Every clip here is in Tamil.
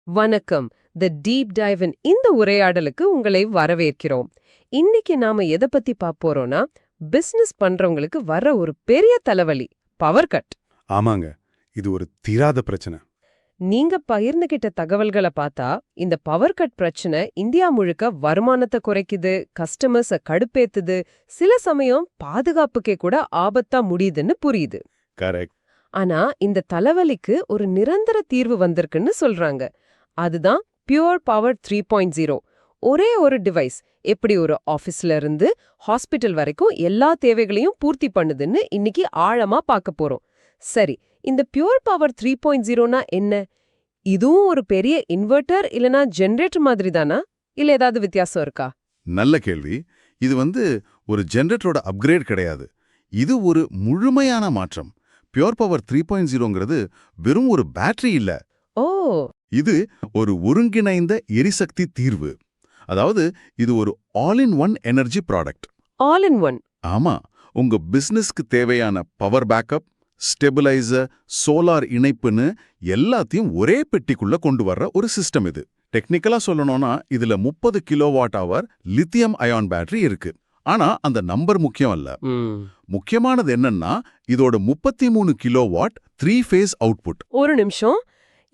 வணக்கம். தி டீப் டைவ் இன் இந்த உரையாடலுக்கு உங்களை வரவேற்கிறோம். இன்னைக்கு நாம எதை பத்தி பாப்போறோம்னா, பிசினஸ் பண்றவங்களுக்கு வர ஒரு பெரிய தலைவலி, பவர் கட். ஆமாங்க, இது ஒரு தீராத பிரச்சனை. நீங்க பகிர்ந்துகிட்ட தகவல்களை பார்த்தா, இந்த பவர் கட் பிரச்சனை இந்தியா முழுக்க வருமானத்தை குறைக்குது, கஸ்டமர்ஸ கடுப்பேத்துது, சில சமயம் பாதுகாப்புக்கே கூட ஆபத்தா முடியுதுன்னு புரியுது. கரெக்ட். ஆனா இந்த தலைவலிக்கு ஒரு நிரந்தர தீர்வு வந்திருக்குன்னு சொல்றாங்க. அதுதான் பியூர் பவர் 3.0. ஒரே ஒரு டிவைஸ் எப்படி ஒரு ஆபீஸ்ல இருந்து ஹாஸ்பிட்டல் வரைக்கும் எல்லா தேவைகளையும் பூர்த்தி பண்ணுதுன்னு இன்னைக்கு ஆழமா பார்க்க போறோம். சரி, இந்த பியூர் பவர் 3.0னா என்ன? இதுவும் ஒரு பெரிய இன்வெர்ட்டர் இல்லனா ஜெனரேட்டர் மாதிரி தானா? இல்ல ஏதாவது வித்தியாசம் இருக்கா? நல்ல கேள்வி. இது ஒரு ஜெனரேட்டரோட அப்கிரேட் கிடையாது. இது ஒரு முழுமையான மாற்றம். பியூர் பவர் 3.0ங்கிறது வெறும் ஒரு பேட்டரி இல்ல. ஓ, இது ஒரு ஒருங்கிணைந்த எரிசக்தி தீர்வு. அதாவது இது ஒரு all in one energy product. All in one. ஆமா, உங்க பிசினஸ்க்கு தேவையான பவர் பேக்கப், ஸ்டெபிலைசர், சோலார் இணைப்புன்னு எல்லாத்தையும் ஒரே பெட்டிக்குள்ள கொண்டு வர்ற ஒரு சிஸ்டம் இது. டெக்னிக்கலா சொல்லணும்னா இதுல 30 kilowatt hour lithium ion battery இருக்கு. ஆனா அந்த நம்பர் முக்கியம் அல்ல. முக்கியமானது என்னன்னா இதோட 33 கிலோவாட் 3 ஃபேஸ் அவுட்புட். ஒரு நிமிஷம்,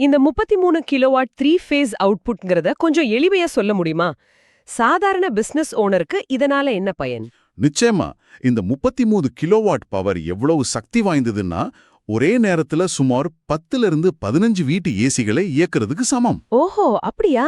இந்த 33 கிலோவாட் 3 ஃபேஸ் அவுட்புட்ங்கிறத கொஞ்சம் எளிமையா சொல்ல முடியுமா? சாதாரண பிசினஸ் ஓனருக்கு இதனால என்ன பயன்? நிச்சயமா, இந்த 33 கிலோவாட் பவர் எவ்வளவு சக்தி வாய்ந்ததுன்னா ஒரே நேரத்துல சுமார் 10-15 வீட்டு ஏசிகளை இயக்குறதுக்கு சமம். ஓஹோ, அப்படியா?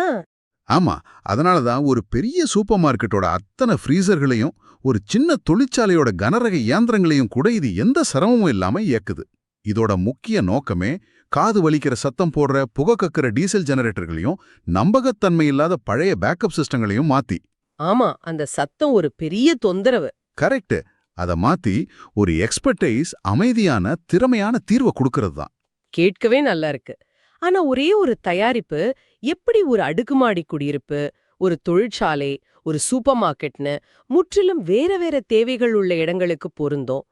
ஆமா, அதனாலதான் ஒரு பெரிய சூப்பர் மார்க்கெட்டோட அத்தனை ஃப்ரீசர்களையும் ஒரு சின்ன தொழிற்சாலையோட கனரக இயந்திரங்களையும் கூட இது எந்த சிரமமும் இல்லாம இயக்குது. இதோட முக்கிய நோக்கமே காது வலிக்கிற சத்தம் போடுற புகை கக்கிற டீசல் ஜெனரேட்டர்களையும் நம்பகத்தன்மை இல்லாத பழைய பேக்கப் சிஸ்டங்களையும் மாத்தி. ஆமா, அந்த சத்தம் ஒரு பெரிய தொந்தரவு. கரெக்ட். அதை மாத்தி ஒரு எக்ஸ்பர்டைஸ், அமைதியான திறமையான தீர்வை கொடுக்கறது தான். கேட்கவே நல்லா இருக்கு. ஆனா ஒரே ஒரு தயாரிப்பு எப்படி ஒரு அடுக்குமாடி குடியிருப்பு, ஒரு தொழிற்சாலை, ஒரு சூப்பர் மார்க்கெட்னு முற்றிலும் வேற வேற தேவைகள் உள்ள இடங்களுக்கு பொருந்தும்?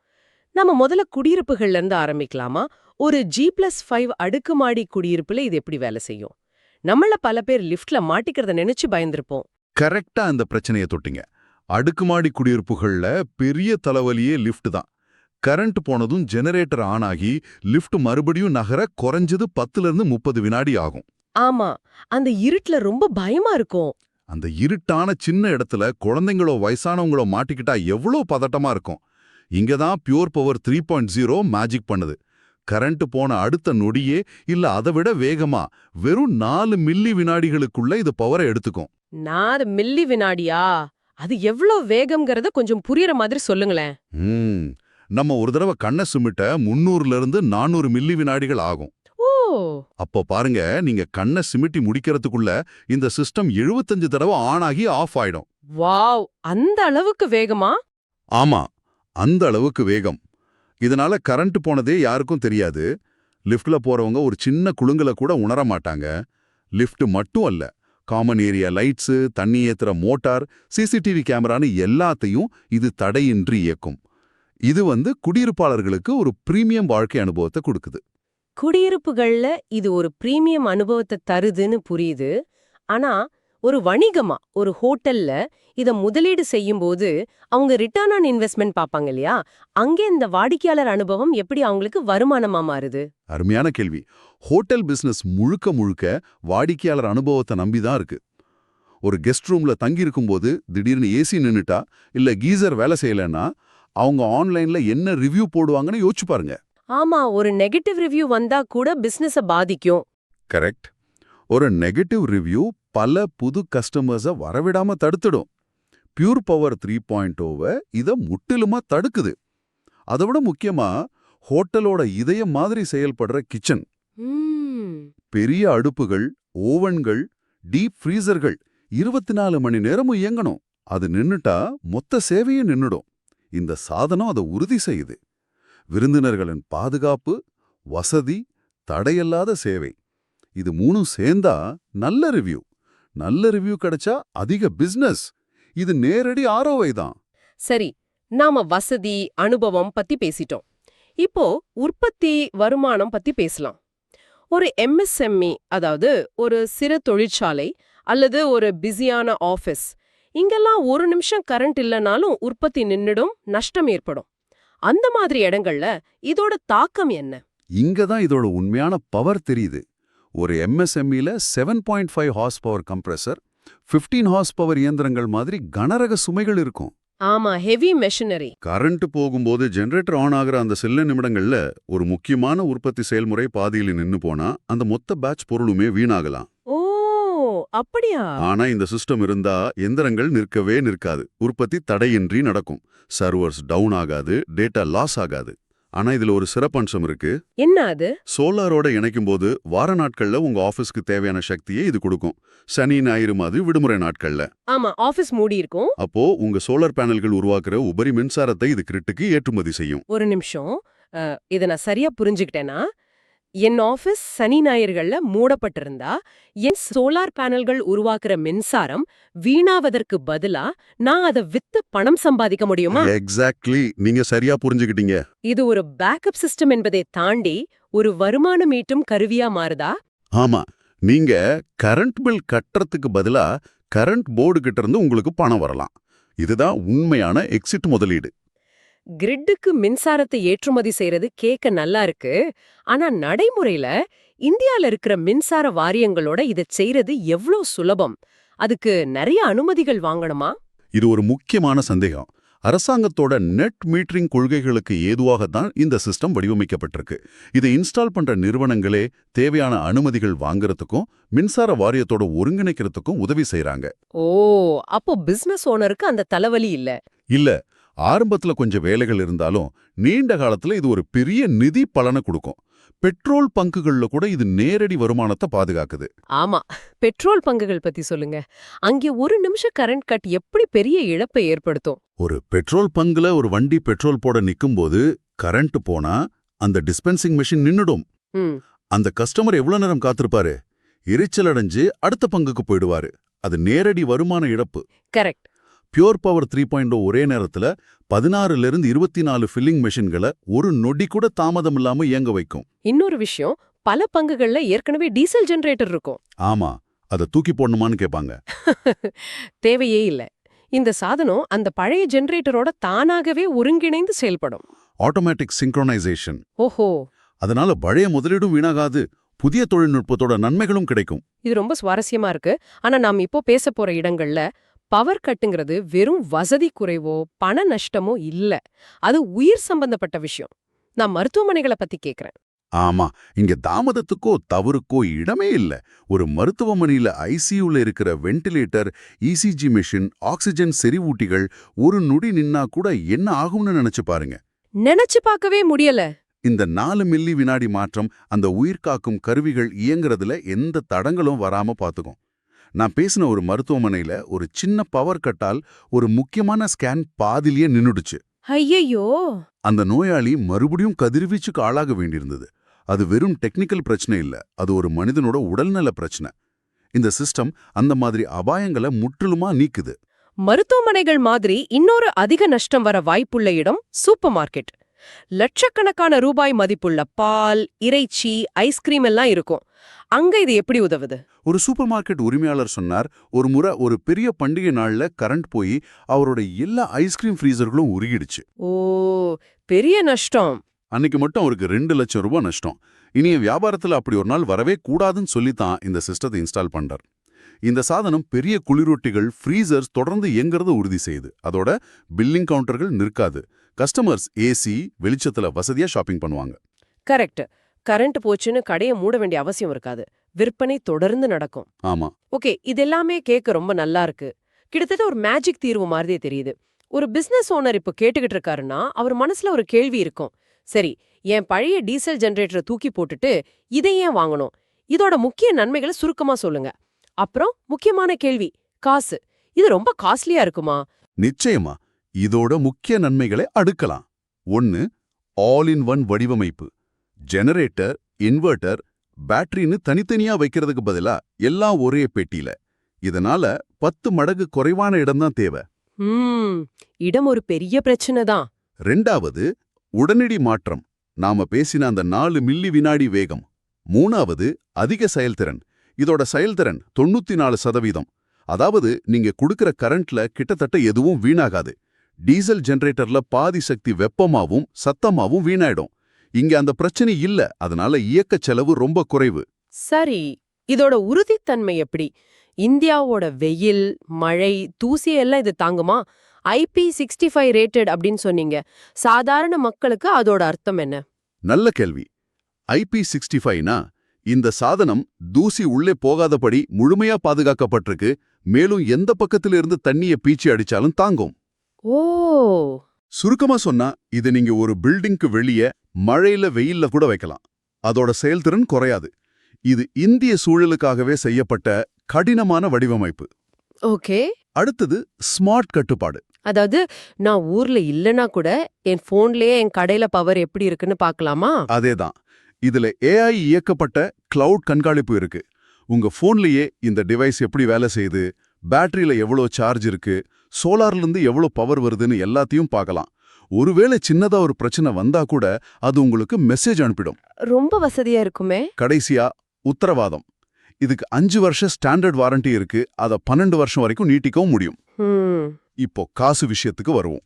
நம்ம முதல்ல குடியிருப்புகள்ல இருந்து ஆரம்பிக்கலாமா? ஒரு G+5 அடுக்குமாடி குடியிருப்புல இது எப்படி வேலை செய்யும்? நம்மள பல பேர் லிஃப்ட்ல மாட்டிக்கிறத நினைச்சு பயந்திருப்போம். கரெக்டா அந்த பிரச்சனையை தொட்டிங்க. அடுக்குமாடி குடியிருப்புகள்ல பெரிய தலைவலியே லிஃப்ட் தான். கரண்ட் போனதும் ஜெனரேட்டர் ஆன் ஆகி லிஃப்ட் மறுபடியும் நகர குறைஞ்சது 10-30 வினாடி ஆகும். ஆமா, அந்த இருட்டுல ரொம்ப பயமா இருக்கும். அந்த இருட்டான சின்ன இடத்துல குழந்தைங்களோ வயசானவங்களோ மாட்டிக்கிட்டா எவ்வளோ பதட்டமா இருக்கும். இங்கதான் பியூர் பவர் 3.0 மேஜிக் பண்ணுது. கரண்ட் போன அடுத்த நொடியே இல்ல அதை விட வேகமா வெறும் 4 மில்லி வினாடிகளுக்குள்ள இது பவரை எடுத்துக்கும். 4 மில்லி வினாடியா? அது எவ்ளோ வேகம்ங்கறத கொஞ்சம் புரியற மாதிரி சொல்லுங்களேன். நம்ம ஒரு தடவை கண்ணை சுமிட்ட 300-400 மில்லி வினாடிகள் ஆகும். ஓ, அப்போ பாருங்க, நீங்க கண்ணை சிமிட்டி முடிக்கிறதுக்குள்ள இந்த சிஸ்டம் 75 தடவை ஆன் ஆகி ஆஃப் ஆயிடும். வாவ், அந்த அளவுக்கு வேகமா? ஆமா, அந்த அளவுக்கு வேகம். இதனால கரண்ட் போனதே யாருக்கும் தெரியாது. லிஃப்ட்ல போறவங்க ஒரு சின்ன குலுங்கல கூட உணர மாட்டாங்க. லிஃப்ட் மட்டும் அல்ல, காமன் ஏரியா லைட்ஸு, தண்ணி ஏத்துற மோட்டார், சிசிடிவி கேமரான்னு எல்லாத்தையும் இது தடையின்றி இயக்கும். இது குடியிருப்பாளர்களுக்கு ஒரு பிரீமியம் வாழ்க்கை அனுபவத்தை கொடுக்குது. குடியிருப்புகள்ல இது ஒரு பிரீமியம் அனுபவத்தை தருதுன்னு புரியுது. ஆனா ஒரு வணிகமா, ஒரு ஹோட்டல்ல இத முதலீடு செய்யும்போது அவங்க ரிட்டர்ன் ஆன் இன்வெஸ்ட்மெண்ட் பாப்பாங்க இல்லையா? அங்கே இந்த வாடிக்கையாளர் அனுபவம் எப்படி அவங்களுக்கு வருமானமா மாறுது? அருமையான கேள்வி. ஹோட்டல் பிசினஸ் முழுக்க முழுக்க வாடிக்கையாளர் அனுபவத்தை நம்பிதான் இருக்கு. ஒரு கெஸ்ட் ரூம்ல தங்கி இருக்கும்போது திடீர்னு ஏசி நின்னுட்டா, இல்ல கீசர் வேலை செய்யலன்னா அவங்க ஆன்லைன்ல என்ன ரிவ்யூ போடுவாங்கன்னு யோசிச்சு பாருங்க. ஆமா, ஒரு நெகட்டிவ் ரிவ்யூ வந்தா கூட பிசினஸ பாதிக்கும். கரெக்ட். ஒரு நெகட்டிவ் ரிவ்யூ பல புது கஸ்டமர்ஸை வரவிடாம தடுத்துடும். பியூர் பவர் 3.0 இதை முற்றிலுமா தடுக்குது. அதை விட முக்கியமா, ஹோட்டலோட இதயம் மாதிரி செயல்படுற கிச்சன், பெரிய அடுப்புகள், ஓவன்கள், டீப் ஃப்ரீசர்கள் 24 மணி நேரமும் இயங்கணும். அது நின்னுட்டா மொத்த சேவையும் நின்னுடும். இந்த சாதனம் அதை உறுதி செய்யுது. விருந்தினர்களின் பாதுகாப்பு, வசதி, தடையில்லாத சேவை, இது மூணும் சேர்ந்தா நல்ல ரிவ்யூ. நல்ல ரிவ்யூ கிடைச்சா அதிக பிசினஸ். இது நேரடி ROI தான். சரி, நாம வசதி, அனுபவம் பத்தி பேசிட்டோம். இப்போ உற்பத்தி, வருமானம் பத்தி பேசலாம். ஒரு எம்எஸ்எம்இ, அதாவது ஒரு சிறு தொழிற்சாலை அல்லது ஒரு பிஸியான ஆபீஸ், இங்கெல்லாம் ஒரு நிமிஷம் கரண்ட் இல்லைனாலும் உற்பத்தி நின்னுடும், நஷ்டம் ஏற்படும். அந்த மாதிரி இடங்கள்ல இதோட தாக்கம் என்ன? இங்க தான் இதோட உண்மையான பவர் தெரியுது. ஒரு எம்எஸ்எம்இல 7.5 horse power compressor, 15 horse power இயந்திரங்கள் மாதிரி கனரக சுமைகள் இருக்கும். ஆமா, ஹெவி மெஷினரி. கரண்ட் போகும்போது ஜெனரேட்டர் ஆன் ஆகுற அந்த சில நிமிடங்கள்ல ஒரு முக்கியமான உற்பத்தி செயல்முறை பாதியில நின்னு போனா அந்த மொத்த பேட்ச் பொருளுமே வீணாகலாம். ஓ, அப்படியா? ஆனா இந்த சிஸ்டம் இருந்தா எந்திரங்கள் நிற்கவே நிற்காது. உற்பத்தி தடையின்றி நடக்கும். சர்வர்ஸ் டவுன் ஆகாது, டேட்டா லாஸ் ஆகாது. ஆனா இதுல ஒரு சிறப்பம்சம் இருக்கு. என்ன அது? சோலாரோட இணைக்கும் போது வார நாட்கள்ல உங்க ஆபீஸ்க்கு தேவையான சக்தியை இது கொடுக்கும். சனி ஞாயிறு மாதிரி விடுமுறை நாட்கள்ல. ஆமா, ஆபீஸ் மூடி இருக்கும். அப்போ உங்க சோலார் பேனல்கள் உருவாக்குற உபரி மின்சாரத்தை இது கிரிட்டுக்கு ஏற்றுமதி செய்யும். ஒரு நிமிஷம், இத நான் சரியா புரிஞ்சுக்கிட்டேனா? என் ஆபீஸ் சனி ஞாயிறுகள்ல மூடப்பட்டிருந்தா என் சோலார் பேனல்கள் உருவாக்குற மின்சாரம் வீணாவதற்கு பதிலா நான் அதை வித்து பணம் சம்பாதிக்க முடியுமா? எக்ஸாக்ட்லி, நீங்க சரியா புரிஞ்சுக்கிட்டீங்க. இது ஒரு பேக்கப் சிஸ்டம் என்பதை தாண்டி ஒரு வருமானம் ஈட்டும் கருவியா மாறுதா? ஆமா, நீங்க கரண்ட் பில் கட்டுறதுக்கு பதிலா கரண்ட் போர்டு கிட்ட இருந்து உங்களுக்கு பணம் வரலாம். இதுதான் உண்மையான எக்ஸிட் முதலீடு. கிரிட்டுக்கு மின்சாரத்தை ஏற்றுமதி செய்யறது கேட்க நல்லா இருக்கு. ஆனா நடைமுறையில இந்தியால இருக்கிற மின்சார வாரியங்களோட இதை செய்யறது எவ்ளோ சுலபம்? அதுக்கு நிறைய அனுமதிகள் வாங்கணுமா? இது ஒரு முக்கியமான சந்தேகம். அரசாங்கத்தோட நெட் மீட்டரிங் கொள்கைகளுக்கு ஏதுவாகத்தான் இந்த சிஸ்டம் வடிவமைக்கப்பட்டிருக்கு. இதை இன்ஸ்டால் பண்ற நிறுவனங்களே தேவையான அனுமதிகள் வாங்குறதுக்கும் மின்சார வாரியத்தோட ஒருங்கிணைக்கிறதுக்கும் உதவி செய்றாங்க. ஓ, அப்போ பிசினஸ் ஓனருக்கு அந்த தலைவலி இல்ல. இல்ல, ஆரம்பத்துல கொஞ்சம் வேலைகள் இருந்தாலும் நீண்ட காலத்துல இது ஒரு பெரிய நிதி பலனை கொடுக்கும். பெட்ரோல் பங்குகள்ல கூட இது நேரடி வருமானத்தை பாதுகாக்குது. ஆமா, பெட்ரோல் பங்குகள் பத்தி சொல்லுங்க. அங்கே ஒரு நிமிஷம் கரண்ட் கட் எப்படி பெரிய இழப்பை ஏற்படுத்தும்? ஒரு பெட்ரோல் பங்குல ஒரு வண்டி பெட்ரோல் போட நிக்கும்போது கரண்ட் போனா அந்த டிஸ்பென்சிங் மெஷின் நின்னுடும். ம், அந்த கஸ்டமர் எவ்வளவு நேரம் காத்திருப்பாரு? எரிச்சல் அடைஞ்சு அடுத்த பங்குக்கு போயிடுவாரு. அது நேரடி வருமான இழப்பு. கரெக்ட். பியூர் பவர் 3.0 ஒரே நேரத்துல 16லிருந்து 24 ஃபில்லிங் மெஷின்களை ஒரு நொடி கூட தாமதம் இல்லாம இயங்க வைக்கும். இன்னொரு விஷயம், பல பங்குகள்ல ஏற்கனவே டீசல் ஜெனரேட்டர் இருக்கும். ஆமா, அதை தூக்கி போடணுமான்னு கேட்பாங்க. தேவையே இல்ல. இந்த சாதனம் அந்த பழைய ஜெனரேட்டரோட தானாகவே ஒருங்கிணைந்து செயல்படும். ஆட்டோமேட்டிக் சிங்க்ரோனைசேஷன். ஓஹோ, அதனால பழைய முதலீடும் வீணாகாது, புதிய தொழில்நுட்பத்தோட நன்மைகளும் கிடைக்கும். இது ரொம்ப சுவாரஸ்யமா இருக்கு. ஆனா நாம் இப்போ பேச போற இடங்கள்ல பவர் கட்டுங்கிறது வெறும் வசதி குறைவோ பண நஷ்டமோ இல்ல. அது உயிர் சம்பந்தப்பட்ட விஷயம். நான் மருத்துவமனைகளை பத்தி கேக்குறேன். ஆமா, இங்க தாமதத்துக்கோ தவறுக்கோ இடமே இல்ல. ஒரு மருத்துவமனையில ஐசியூல இருக்கிற வென்டிலேட்டர், இசிஜி மெஷின், ஆக்சிஜன் செறிவூட்டிகள் ஒரு நொடி நின்னா கூட என்ன ஆகும்னு நினைச்சு பாருங்க. நினைச்சு பார்க்கவே முடியல. இந்த 4 மில்லி வினாடி மாற்றம் அந்த உயிர்காக்கும் கருவிகள் இயங்குறதுல எந்த தடங்களும் வராம பாத்துக்கும். நான் பேசின ஒரு மருத்துவமனையில ஒரு சின்ன பவர் கட்டால் ஒரு முக்கியமான ஸ்கேன் பாதிலேயே நின்னுடுச்சு. ஐயையோ, அந்த நோயாளி மறுபடியும் கதிர்வீச்சுக்கு ஆளாக வேண்டியிருந்தது. அது வெறும் டெக்னிக்கல் பிரச்சனை இல்ல, அது ஒரு மனிதனோட உடல்நல பிரச்சனை. இந்த சிஸ்டம் அந்த மாதிரி அபாயங்களை முற்றிலுமா நீக்குது. மருத்துவமனைகள் மாதிரி இன்னொரு அதிக நஷ்டம் வர வாய்ப்புள்ள இடம் சூப்பர் மார்க்கெட். லட்சக்கணக்கான ரூபாய் மதிப்புள்ள பால், இறைச்சி, ஐஸ்கிரீம் எல்லாம் இருக்கும். அங்க இது எப்படி உதவுது? ஒரு சூப்பர் மார்க்கெட் உரிமையாளர் சொன்னார், ஒரு முறை ஒரு பெரிய பண்டிகை நாள்ல கரண்ட் போய் அவரோட எல்லா ஐஸ்கிரீம் ஃப்ரீசர்களும் உருகிடுச்சு. ஓ, பெரிய நஷ்டம். அன்னைக்கு மட்டும் அவருக்கு 2 லட்சம் ரூபாய் நஷ்டம். இனிய வியாபாரத்துல அப்படி ஒரு நாள் வரவே கூடாதுன்னு சொல்லித்தான் இந்த சிஸ்டத்தை இன்ஸ்டால் பண்றார். இந்த சாதனம் பெரிய குளிரொட்டிகள், ஃப்ரீசர்ஸ் தொடர்ந்து இயங்குறத உறுதி செய்யுது. அதோட பில்லிங் கவுண்டர்கள் நிற்காது. கஸ்டமர்ஸ் ஏசி வெளிச்சத்துல வசதியா ஷாப்பிங் பண்ணுவாங்க. கரெக்ட். கரண்ட் போச்சுன்னு கடையை மூட வேண்டிய அவசியம் இருக்காது. விற்பனை தொடர்ந்து நடக்கும். ஆமா, ஓகே, இதெல்லாமே கேட்க ரொம்ப நல்லா இருக்கு. கிட்டத்தட்ட ஒரு மேஜிக் தீர்வு மாதிரியே தெரியுது. ஒரு பிசினஸ் ஓனர் இப்போ கேட்டுக்கிட்டு இருக்காருன்னா அவர் மனசுல ஒரு கேள்வி இருக்கும். சரி, என் பழைய டீசல் ஜெனரேட்டரை தூக்கி போட்டுட்டு இதை ஏன் வாங்கணும்? இதோட முக்கிய நன்மைகளை சுருக்கமா சொல்லுங்க. அப்புறம் முக்கியமான கேள்வி, காசு. இது ரொம்ப காஸ்ட்லியா இருக்குமா? நிச்சயமா. இதோட முக்கிய நன்மைகளை அடுக்கலாம். 1, ஆல் இன் ஒன் வடிவமைப்பு. ஜெனரேட்டர், இன்வெர்ட்டர், பேட்டரின்னு தனித்தனியா வைக்கிறதுக்கு பதிலா எல்லாம் ஒரே பெட்டியில. இதனால 10 மடங்கு குறைவான இடம்தான் தேவை. இடம் ஒரு பெரிய பிரச்சனை தான். 2வது, உடனடி மாற்றம். நாம பேசின அந்த 4 மில்லி வினாடி வேகம். மூணாவது அதிக செயல்திறன். இதோட செயல்திறன் 94%. அதாவது நீங்க குடுக்கிற கரண்ட்ல கிட்டத்தட்ட எதுவும் வீணாகாது. டீசல் ஜெனரேட்டர்ல பாதி சக்தி வெப்பமாவும் சத்தமாவும் வீணாயிடும். இங்க அந்த பிரச்சனை இல்ல, அதனால இயக்க செலவு ரொம்ப குறைவு. சரி, இதோட உறுதித்தன்மை எப்படி? இந்தியாவோட வெயில், மழை, தூசி எல்லாம் இது தாங்குமா? IP65 ரேட்டட் அப்படின்னு சொன்னீங்க. சாதாரண மக்களுக்கு அதோட அர்த்தம் என்ன? நல்ல கேள்வி. IP65னா இந்த சாதனம் தூசி உள்ளே போகாதபடி முழுமையா பாதுகாக்கப்பட்டிருக்கு. மேலும் எந்த பக்கத்திலிருந்து தண்ணிய பீச்சி அடிச்சாலும் தாங்கும். ஓ, சுருக்கமா சொன்னா இது நீங்க ஒரு பில்டிங்க்கு வெளியே மழையில வெயில்ல கூட வைக்கலாம். அதோட செயல்திறன் குறையாது. இது இந்திய சூழலுக்காகவே செய்யப்பட்ட கடினமான வடிவமைப்பு. ஓகே. அடுத்தது ஸ்மார்ட் கட்டுப்பாடு. அதாவது நான் ஊர்ல இல்லனா கூட என் போன்லயே என் கடையில பவர் எப்படி இருக்குன்னு பார்க்கலாமா? அதேதான். இதுல AI இயக்கப்பட்ட கிளவுட் கண்காணிப்பு இருக்கு. உங்க போன்லயே இந்த டிவைஸ் எப்படி வேலை செய்யுது, பேட்டரியில எவ்வளோ சார்ஜ் இருக்கு, சோலார்ல இருந்து எவ்வளோ பவர் வருதுன்னு எல்லாத்தையும் பார்க்கலாம். ஒருவேளை சின்னதா ஒரு பிரச்சனை வந்தா கூட அது உங்களுக்கு மெசேஜ் அனுப்பிடும். ரொம்ப வசதியா இருக்குமே. கடைசியா உத்தரவாதம். இதுக்கு 5 வருஷம் ஸ்டாண்டர்ட் வாரண்டி இருக்கு. அத 12 வருஷம் வரைக்கும் நீட்டிக்கவும் முடியும். இப்போ காசு விஷயத்துக்கு வருவோம்.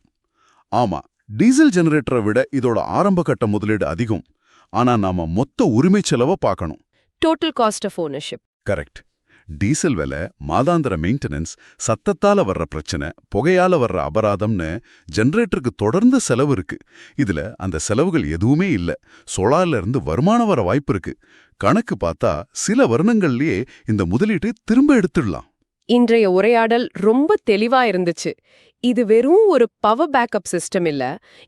ஆமா, டீசல் ஜெனரேட்டரை விட இதோட ஆரம்ப கட்ட முதலீடு அதிகம். ஆனா நாம மொத்த உரிமை செலவை பார்க்கணும். Total cost of ownership. Correct. Diesel விலை, மாதாந்திர மெயின்டெனன்ஸ், சத்தத்தால வர்ற பிரச்சனை, புகையால வர்ற அபராதம்னு ஜெனரேட்டருக்கு தொடர்ந்து செலவு இருக்கு. இதுல அந்த செலவுகள் எதுவுமே இல்ல. சோலார்ல இருந்து வருமானம் வர வாய்ப்பு இருக்கு. கணக்கு பார்த்தா சில வருடங்கள்லயே இந்த முதலீட்டை திரும்ப எடுத்துடலாம். இன்றைய உரையாடல் ரொம்ப தெளிவா இருந்துச்சு. இது வெறும் ஒரு பவர் பேக்கப் சிஸ்டம் இல்ல,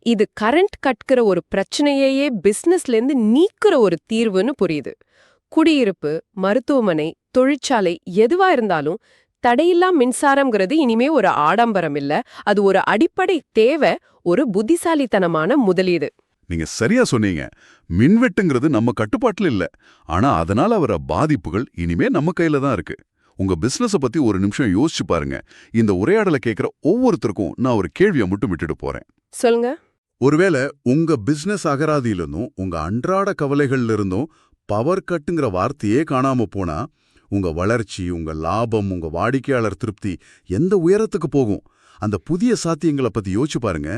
இது கரண்ட் கட்கிற ஒரு பிரச்சனையையே பிசினஸ்ல இருந்து நீக்குற ஒரு தீர்வுன்னு புரியுது. குடியிருப்பு, மருத்துவமனை, தொழிற்சாலை எதுவா இருந்தாலும் தடையில்லா மின்சாரம்ங்கிறது இனிமே ஒரு ஆடம்பரம் இல்ல, அது ஒரு அடிப்படை தேவை, ஒரு புத்திசாலித்தனமான முதலீடு. நீங்க சரியா சொன்னீங்க. மின்வெட்டுங்கிறது நம்ம கட்டுப்பாட்டுல இல்ல. ஆனா அதனால வர பாதிப்புகள் இனிமே நம்ம கையில தான் இருக்கு. உங்க பிசினஸ பத்தி ஒரு நிமிஷம் யோசிச்சு பாருங்க. இந்த உரையாடலை கேட்கிற ஒவ்வொருத்தருக்கும் நான் ஒரு கேள்வியை மட்டும் விட்டுட்டு போறேன். சொல்லுங்க. ஒருவேளை உங்க பிசினஸ் அகராதியிலிருந்தும் உங்க அன்றாட கவலைகள்ல இருந்தும் பவர் கட்டுங்கிற வார்த்தையே காணாம போனா உங்க வளர்ச்சி, உங்க லாபம், உங்க வாடிக்கையாளர் திருப்தி எந்த உயரத்துக்கு போகும்? அந்த புதிய சாத்தியங்களை பத்தி யோசிச்சு பாருங்க.